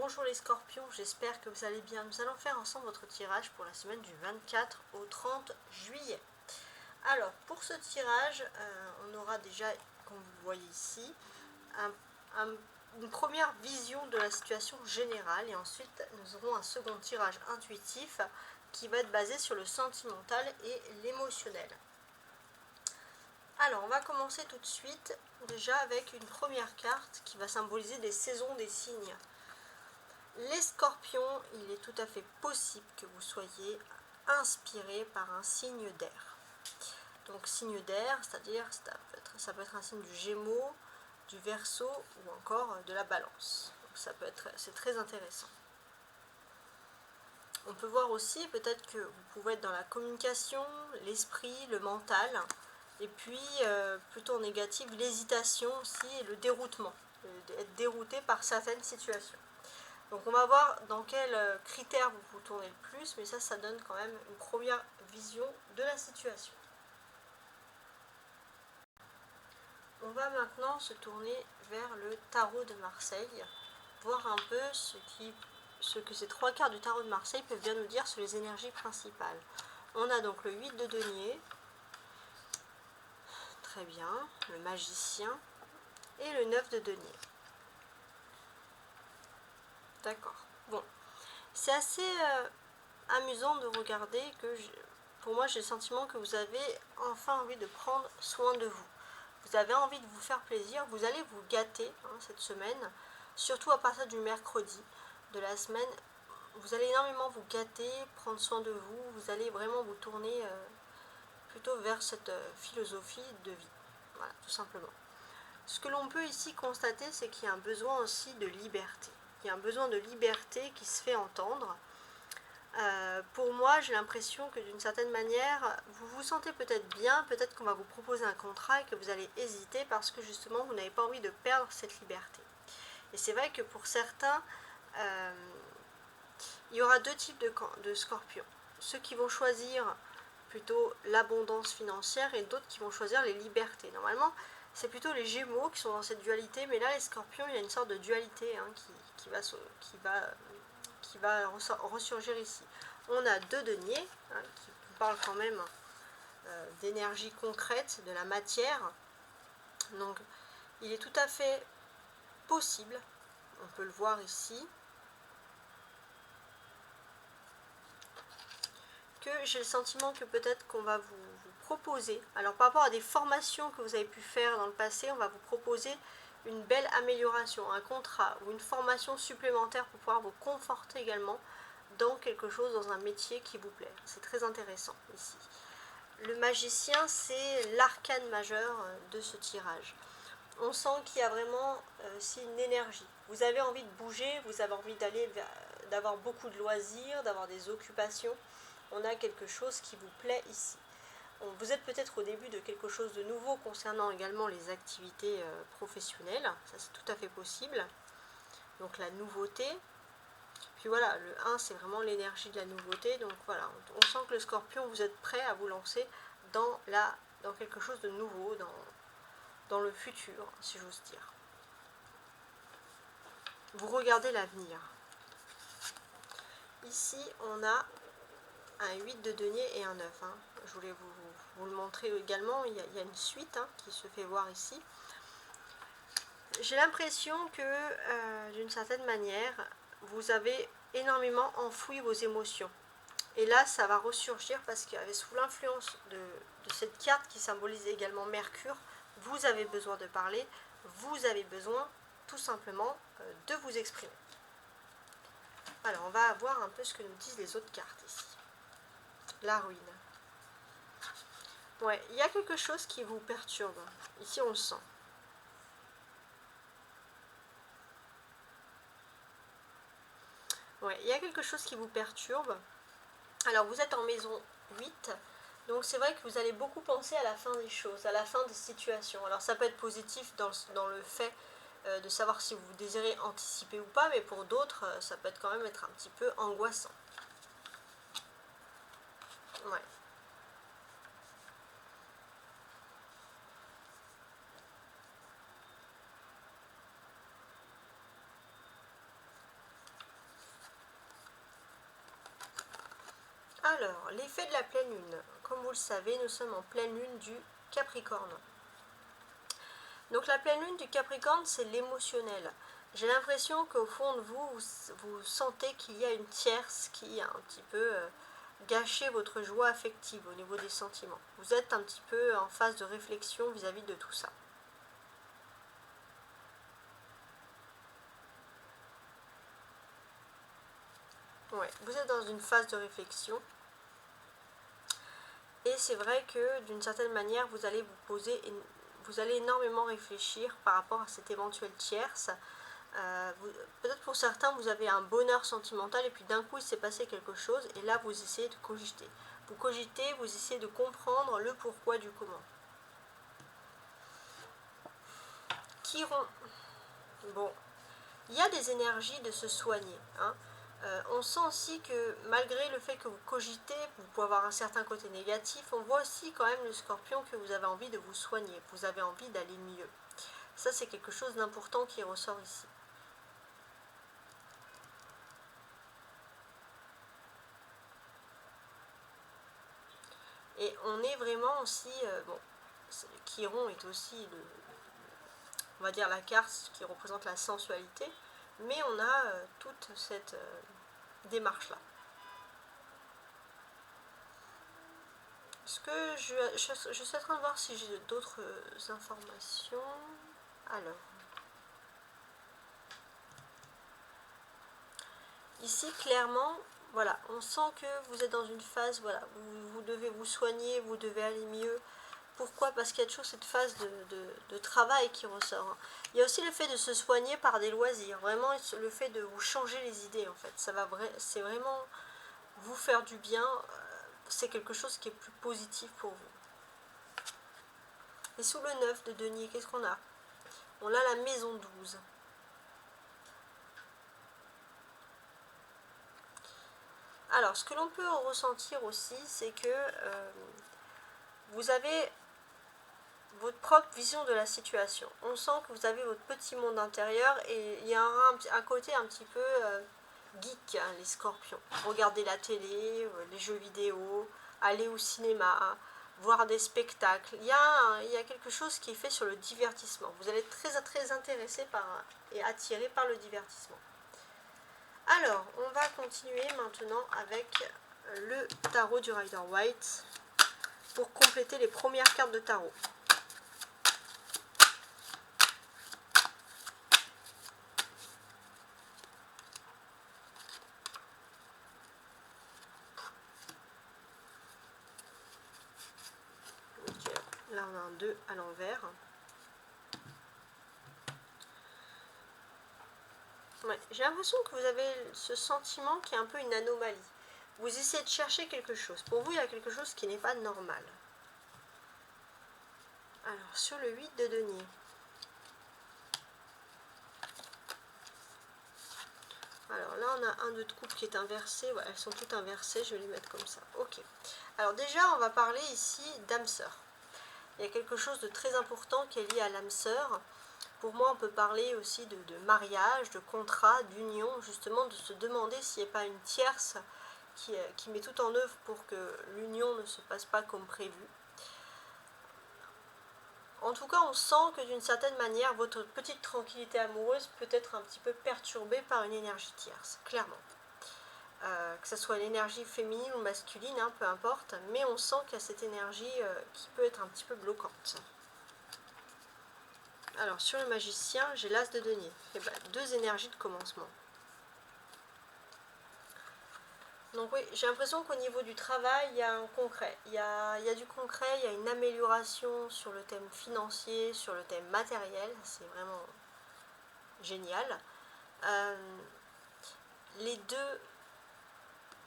Bonjour les scorpions, j'espère que vous allez bien. Nous allons faire ensemble votre tirage pour la semaine du 24 au 30 juillet. Alors, pour ce tirage, on aura déjà, comme vous le voyez ici, une première vision de la situation générale et ensuite nous aurons un second tirage intuitif qui va être basé sur le sentimental et l'émotionnel. Alors, on va commencer tout de suite déjà avec une première carte qui va symboliser les saisons des signes. Les scorpions, il est tout à fait possible que vous soyez inspiré par un signe d'air. Donc signe d'air, c'est-à-dire ça peut être un signe du Gémeaux, du Verseau ou encore de la Balance. Donc c'est très intéressant. On peut voir aussi peut-être que vous pouvez être dans la communication, l'esprit, le mental, et puis plutôt en négatif, l'hésitation aussi et le déroutement, être dérouté par certaines situations. Donc on va voir dans quels critères vous vous tournez le plus, mais ça donne quand même une première vision de la situation. On va maintenant se tourner vers le tarot de Marseille, voir un peu ce que ces trois cartes du tarot de Marseille peuvent bien nous dire sur les énergies principales. On a donc le 8 de denier, très bien, le magicien et le 9 de denier. D'accord. Bon, c'est assez amusant de regarder que, pour moi, j'ai le sentiment que vous avez enfin envie de prendre soin de vous. Vous avez envie de vous faire plaisir, vous allez vous gâter cette semaine, surtout à partir du mercredi de la semaine. Vous allez énormément vous gâter, prendre soin de vous, vous allez vraiment vous tourner plutôt vers cette philosophie de vie. Voilà, tout simplement. Ce que l'on peut ici constater, c'est qu'il y a un besoin aussi de liberté. Il y a un besoin de liberté qui se fait entendre. Pour moi, j'ai l'impression que d'une certaine manière, vous vous sentez peut-être bien, peut-être qu'on va vous proposer un contrat et que vous allez hésiter parce que justement, vous n'avez pas envie de perdre cette liberté. Et c'est vrai que pour certains, il y aura deux types de scorpions. Ceux qui vont choisir plutôt l'abondance financière et d'autres qui vont choisir les libertés. Normalement, c'est plutôt les Gémeaux qui sont dans cette dualité, mais là, les scorpions, il y a une sorte de dualité qui va ressurgir ici. On a deux deniers, qui parlent quand même d'énergie concrète, de la matière. Donc, il est tout à fait possible, on peut le voir ici, que j'ai le sentiment que peut-être qu'on va vous proposer, alors par rapport à des formations que vous avez pu faire dans le passé, on va vous proposer une belle amélioration, un contrat ou une formation supplémentaire pour pouvoir vous conforter également dans quelque chose, dans un métier qui vous plaît. C'est très intéressant ici. Le magicien, c'est l'arcane majeur de ce tirage. On sent qu'il y a vraiment une énergie. Vous avez envie de bouger, vous avez envie d'avoir beaucoup de loisirs, d'avoir des occupations. On a quelque chose qui vous plaît ici. Vous êtes peut-être au début de quelque chose de nouveau concernant également les activités professionnelles. Ça, c'est tout à fait possible. Donc la nouveauté. Puis voilà, le 1, c'est vraiment l'énergie de la nouveauté. Donc voilà, on sent que le scorpion, vous êtes prêt à vous lancer dans quelque chose de nouveau, dans le futur, si j'ose dire. Vous regardez l'avenir. Ici, on a un 8 de denier et un 9. Je voulais vous le montrer également. Il y a une suite qui se fait voir ici. J'ai l'impression que, d'une certaine manière, vous avez énormément enfoui vos émotions. Et là, ça va ressurgir parce que sous l'influence de cette carte qui symbolise également Mercure, vous avez besoin de parler, vous avez besoin tout simplement de vous exprimer. Alors, on va voir un peu ce que nous disent les autres cartes ici. La ruine. Ouais, il y a quelque chose qui vous perturbe. Ici, on le sent. Ouais, il y a quelque chose qui vous perturbe. Alors, vous êtes en maison 8. Donc, c'est vrai que vous allez beaucoup penser à la fin des choses, à la fin des situations. Alors, ça peut être positif dans le fait de savoir si vous désirez anticiper ou pas, mais pour d'autres, ça peut quand même être un petit peu angoissant. Ouais. Alors, l'effet de la pleine lune. Comme vous le savez, nous sommes en pleine lune du Capricorne. Donc la pleine lune du Capricorne, c'est l'émotionnel. J'ai l'impression qu'au fond de vous, vous sentez qu'il y a une tierce qui a un petit peu gâché votre joie affective au niveau des sentiments. Vous êtes un petit peu en phase de réflexion vis-à-vis de tout ça. Ouais, vous êtes dans une phase de réflexion. Et c'est vrai que d'une certaine manière, vous allez vous allez énormément réfléchir par rapport à cette éventuelle tierce. Peut-être pour certains, vous avez un bonheur sentimental et puis d'un coup, il s'est passé quelque chose et là, vous essayez de cogiter. Vous cogitez, vous essayez de comprendre le pourquoi du comment. Chiron. Bon, il y a des énergies de se soigner, hein. On sent aussi que malgré le fait que vous cogitez, vous pouvez avoir un certain côté négatif, on voit aussi quand même le Scorpion que vous avez envie de vous soigner, vous avez envie d'aller mieux. Ça, c'est quelque chose d'important qui ressort ici. Et on est vraiment aussi, bon, Chiron est aussi, on va dire, la carte qui représente la sensualité, mais on a toute cette démarche-là. Ce que je suis en train de voir si j'ai d'autres informations. Alors, ici, clairement, voilà, on sent que vous êtes dans une phase, voilà, vous devez vous soigner, vous devez aller mieux. Pourquoi? Parce qu'il y a toujours cette phase de travail qui ressort. Il y a aussi le fait de se soigner par des loisirs. Vraiment, le fait de vous changer les idées, en fait. C'est vraiment vous faire du bien. C'est quelque chose qui est plus positif pour vous. Et sous le 9 de denier, qu'est-ce qu'on a? On a la maison 12. Alors, ce que l'on peut ressentir aussi, c'est que vous avez votre propre vision de la situation. On sent que vous avez votre petit monde intérieur et il y a un côté un petit peu geek, hein, les scorpions. Regarder la télé, les jeux vidéo, aller au cinéma, voir des spectacles. Il y a quelque chose qui est fait sur le divertissement. Vous allez être très, très intéressé et attiré par le divertissement. Alors, on va continuer maintenant avec le tarot du Rider-Waite pour compléter les premières cartes de tarot. Là, on a un 2 à l'envers. Ouais, j'ai l'impression que vous avez ce sentiment qui est un peu une anomalie. Vous essayez de chercher quelque chose. Pour vous, il y a quelque chose qui n'est pas normal. Alors, sur le 8 de denier. Alors là, on a un 2 de coupe qui est inversé. Ouais, elles sont toutes inversées. Je vais les mettre comme ça. Ok. Alors déjà, on va parler ici d'âme sœur. Il y a quelque chose de très important qui est lié à l'âme sœur. Pour moi, on peut parler aussi de mariage, de contrat, d'union, justement, de se demander s'il n'y a pas une tierce qui met tout en œuvre pour que l'union ne se passe pas comme prévu. En tout cas, on sent que d'une certaine manière, votre petite tranquillité amoureuse peut être un petit peu perturbée par une énergie tierce, clairement. Que ce soit l'énergie féminine ou masculine, hein, peu importe, mais on sent qu'il y a cette énergie qui peut être un petit peu bloquante. Alors, sur le magicien, j'ai l'as de denier. Et ben, 2 énergies de commencement. Donc oui, j'ai l'impression qu'au niveau du travail, il y a un concret. Il y a du concret, il y a une amélioration sur le thème financier, sur le thème matériel. C'est vraiment génial. Les deux,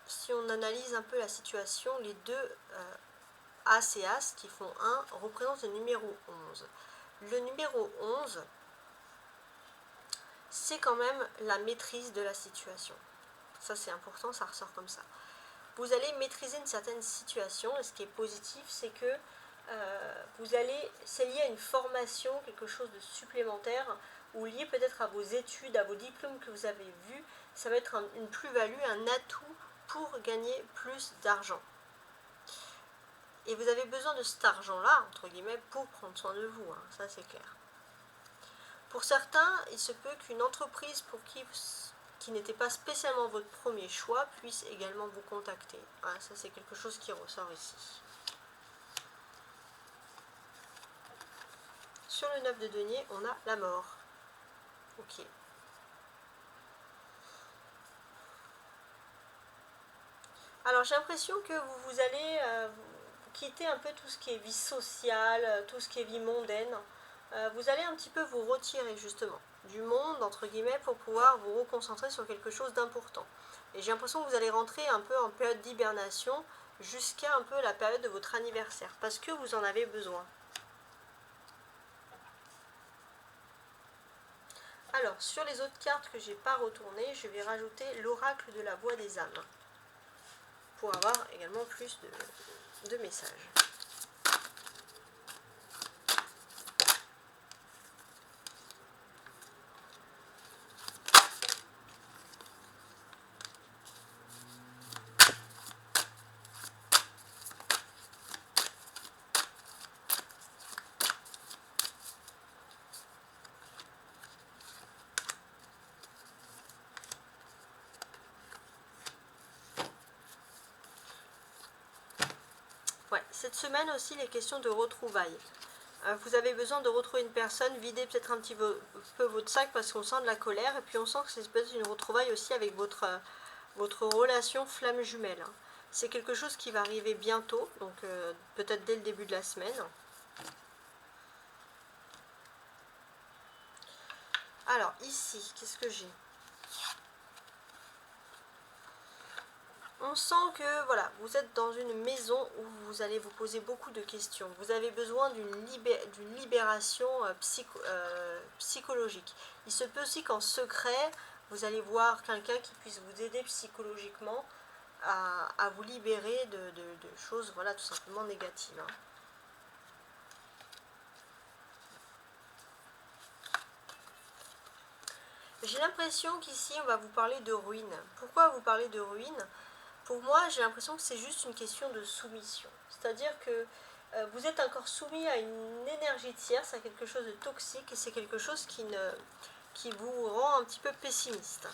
si on analyse un peu la situation, les deux As et As qui font 1 représentent le numéro 11. Le numéro 11, c'est quand même la maîtrise de la situation. Ça, c'est important, ça ressort comme ça. Vous allez maîtriser une certaine situation, et ce qui est positif, c'est que c'est lié à une formation, quelque chose de supplémentaire, ou lié peut-être à vos études, à vos diplômes que vous avez vus. Ça va être une plus-value, un atout pour gagner plus d'argent. Et vous avez besoin de cet argent-là, entre guillemets, pour prendre soin de vous, hein, ça c'est clair. Pour certains, il se peut qu'une entreprise pour qui n'était pas spécialement votre premier choix puisse également vous contacter. Hein, ça c'est quelque chose qui ressort ici. Sur le 9 de denier, on a la mort. Ok. Alors j'ai l'impression que vous allez quitter un peu tout ce qui est vie sociale, tout ce qui est vie mondaine. Vous allez un petit peu vous retirer justement du monde, entre guillemets, pour pouvoir vous reconcentrer sur quelque chose d'important. Et j'ai l'impression que vous allez rentrer un peu en période d'hibernation jusqu'à un peu la période de votre anniversaire, parce que vous en avez besoin. Alors, sur les autres cartes que je n'ai pas retournées, je vais rajouter l'oracle de la voix des âmes, pour avoir également plus de messages. Ouais, cette semaine aussi, les questions de retrouvailles. Vous avez besoin de retrouver une personne, vider peut-être un petit peu votre sac parce qu'on sent de la colère, et puis on sent que c'est peut-être une retrouvaille aussi avec votre relation flamme jumelle. Hein. C'est quelque chose qui va arriver bientôt, donc peut-être dès le début de la semaine. Alors ici, qu'est-ce que j'ai ? On sent que voilà, vous êtes dans une maison où vous allez vous poser beaucoup de questions. Vous avez besoin d'une libération psychologique. Il se peut aussi qu'en secret, vous allez voir quelqu'un qui puisse vous aider psychologiquement à vous libérer de choses, voilà, tout simplement négatives. Hein. J'ai l'impression qu'ici, on va vous parler de ruine. Pourquoi vous parler de ruine ? Pour moi, j'ai l'impression que c'est juste une question de soumission. C'est-à-dire que vous êtes encore soumis à une énergie tierce, à quelque chose de toxique, et c'est quelque chose qui vous rend un petit peu pessimiste.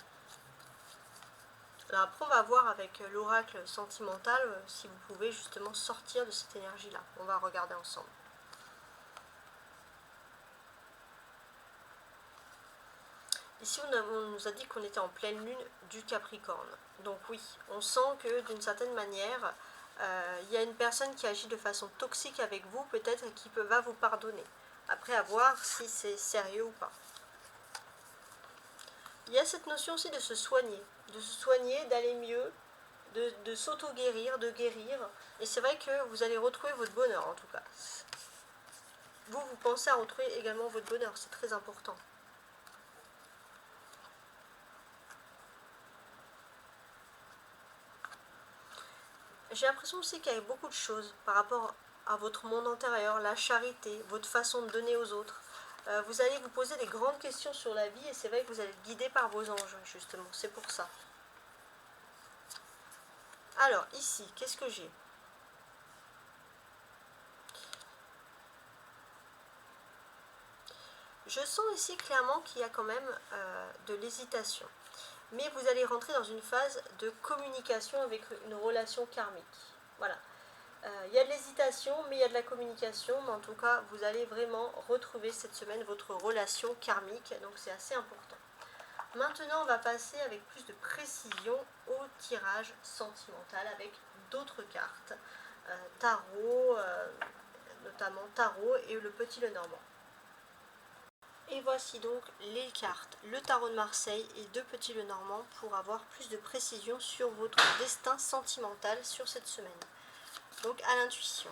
Alors après, on va voir avec l'oracle sentimental si vous pouvez justement sortir de cette énergie-là. On va regarder ensemble. Ici, on nous a dit qu'on était en pleine lune du Capricorne. Donc oui, on sent que d'une certaine manière, il y a une personne qui agit de façon toxique avec vous, peut-être, et qui va vous pardonner. Après, à voir si c'est sérieux ou pas. Il y a cette notion aussi de se soigner, d'aller mieux, de s'auto-guérir, de guérir. Et c'est vrai que vous allez retrouver votre bonheur, en tout cas. Vous pensez à retrouver également votre bonheur, c'est très important. J'ai l'impression aussi qu'il y a beaucoup de choses par rapport à votre monde intérieur, la charité, votre façon de donner aux autres. Vous allez vous poser des grandes questions sur la vie et c'est vrai que vous allez être guidé par vos anges, justement. C'est pour ça. Alors, ici, qu'est-ce que j'ai ? Je sens ici clairement qu'il y a quand même de l'hésitation. Mais vous allez rentrer dans une phase de communication avec une relation karmique. Voilà. Il y a de l'hésitation, mais il y a de la communication. Mais en tout cas, vous allez vraiment retrouver cette semaine votre relation karmique. Donc c'est assez important. Maintenant, on va passer avec plus de précision au tirage sentimental avec d'autres cartes. Tarot, notamment tarot et le petit Lenormand. Et voici donc les cartes, le tarot de Marseille et deux petits Lenormand pour avoir plus de précision sur votre destin sentimental sur cette semaine. Donc à l'intuition.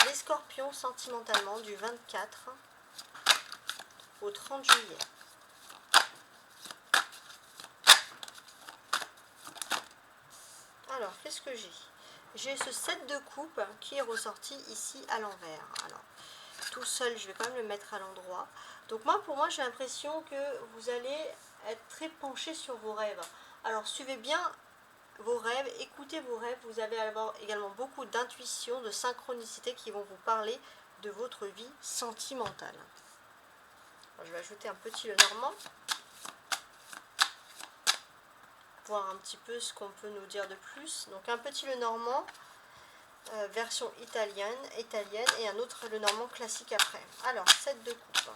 Les scorpions sentimentalement du 24 au 30 juillet. Alors, qu'est-ce que j'ai ? J'ai ce 7 de coupe qui est ressorti ici à l'envers. Alors, tout seul, je vais quand même le mettre à l'endroit. Donc pour moi, j'ai l'impression que vous allez être très penché sur vos rêves. Alors, suivez bien vos rêves, écoutez vos rêves, vous allez avoir également beaucoup d'intuition, de synchronicité qui vont vous parler de votre vie sentimentale. Alors, je vais ajouter un petit Lenormand, voir un petit peu ce qu'on peut nous dire de plus. Donc un petit Lenormand, version italienne, et un autre Lenormand classique après. Alors, 7 de coupe.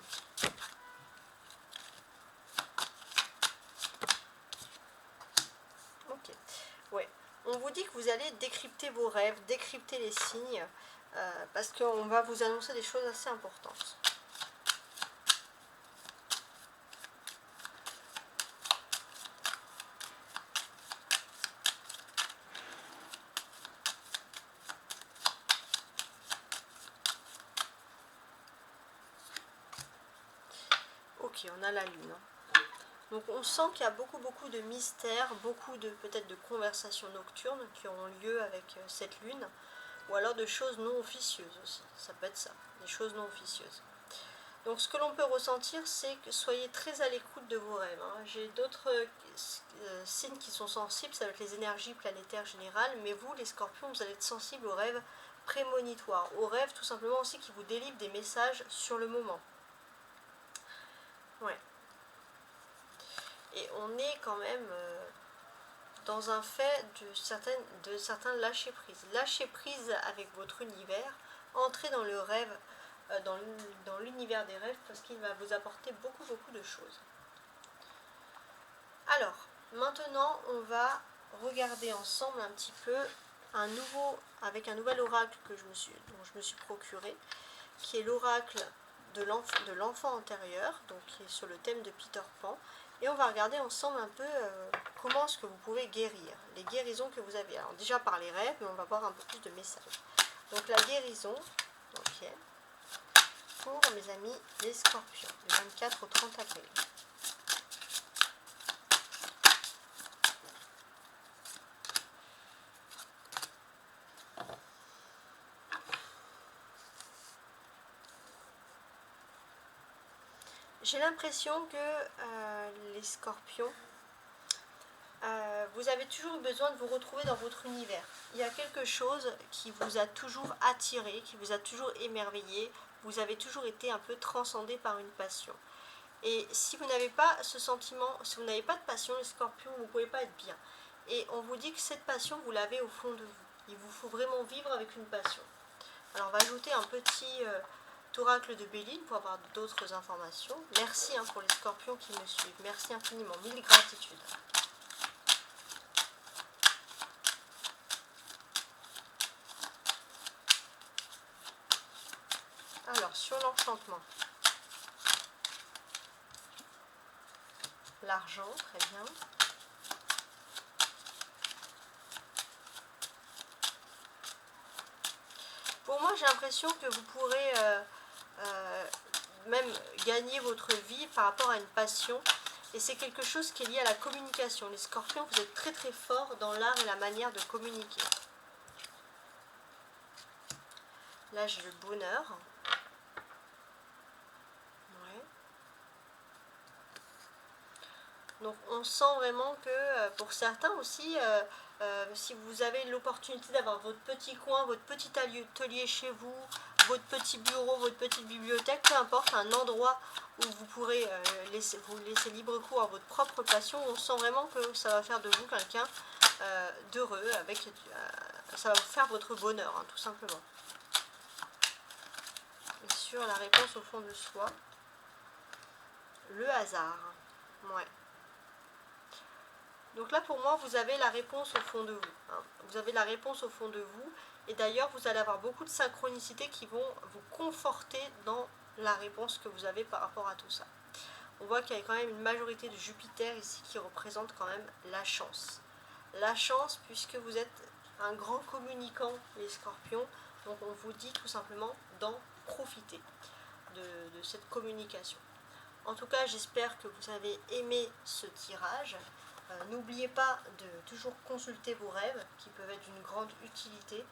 Ok, ouais. On vous dit que vous allez décrypter vos rêves, décrypter les signes, parce qu'on va vous annoncer des choses assez importantes. Ok, on a la lune. Donc on sent qu'il y a beaucoup de mystères, beaucoup de peut-être de conversations nocturnes qui auront lieu avec cette lune, ou alors de choses non officieuses aussi, ça peut être ça, des choses non officieuses. Donc ce que l'on peut ressentir, c'est que soyez très à l'écoute de vos rêves. J'ai d'autres signes qui sont sensibles, ça va être les énergies planétaires générales, mais vous les scorpions, vous allez être sensibles aux rêves prémonitoires, aux rêves tout simplement aussi qui vous délivrent des messages sur le moment. Ouais. Et on est quand même dans un fait de certains lâcher prise. Lâcher prise avec votre univers, entrez dans le rêve, dans l'univers des rêves, parce qu'il va vous apporter beaucoup de choses. Alors, maintenant, on va regarder ensemble un petit peu avec un nouvel oracle dont je me suis procuré, qui est l'oracle de l'enfant antérieur, donc qui est sur le thème de Peter Pan. Et on va regarder ensemble un peu comment est-ce que vous pouvez guérir, les guérisons que vous avez. Alors déjà par les rêves, mais on va voir un peu plus de messages. Donc la guérison, ok, pour mes amis les scorpions, du 24 au 30 avril. J'ai l'impression que les scorpions, vous avez toujours besoin de vous retrouver dans votre univers. Il y a quelque chose qui vous a toujours attiré, qui vous a toujours émerveillé. Vous avez toujours été un peu transcendé par une passion. Et si vous n'avez pas ce sentiment, si vous n'avez pas de passion, les scorpions, vous ne pouvez pas être bien. Et on vous dit que cette passion, vous l'avez au fond de vous. Il vous faut vraiment vivre avec une passion. Alors on va ajouter un petit oracle de Béline pour avoir d'autres informations. Merci pour les scorpions qui me suivent. Merci infiniment. Mille gratitudes. Alors, sur l'enchantement. L'argent, très bien. Pour moi, j'ai l'impression que vous pourrez même gagner votre vie par rapport à une passion. Et c'est quelque chose qui est lié à la communication. Les scorpions, vous êtes très forts dans l'art et la manière de communiquer. Là, j'ai le bonheur. Ouais. Donc, on sent vraiment que pour certains aussi, si vous avez l'opportunité d'avoir votre petit coin, votre petit atelier chez vous, votre petit bureau, votre petite bibliothèque, peu importe, un endroit où vous pourrez vous laisser libre cours à votre propre passion, on sent vraiment que ça va faire de vous quelqu'un d'heureux, ça va vous faire votre bonheur, tout simplement. Et sur la réponse au fond de soi, le hasard. Ouais. Donc là, pour moi, vous avez la réponse au fond de vous. Vous avez la réponse au fond de vous. Et d'ailleurs, vous allez avoir beaucoup de synchronicités qui vont vous conforter dans la réponse que vous avez par rapport à tout ça. On voit qu'il y a quand même une majorité de Jupiter ici qui représente quand même la chance. La chance, puisque vous êtes un grand communicant, les scorpions. Donc on vous dit tout simplement d'en profiter de cette communication. En tout cas, j'espère que vous avez aimé ce tirage. N'oubliez pas de toujours consulter vos rêves qui peuvent être d'une grande utilité,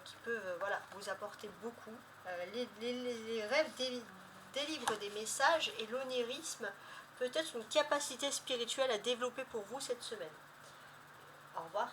qui peuvent vous apporter beaucoup. Les rêves délivrent des messages et l'onirisme peut être une capacité spirituelle à développer pour vous cette semaine. Au revoir.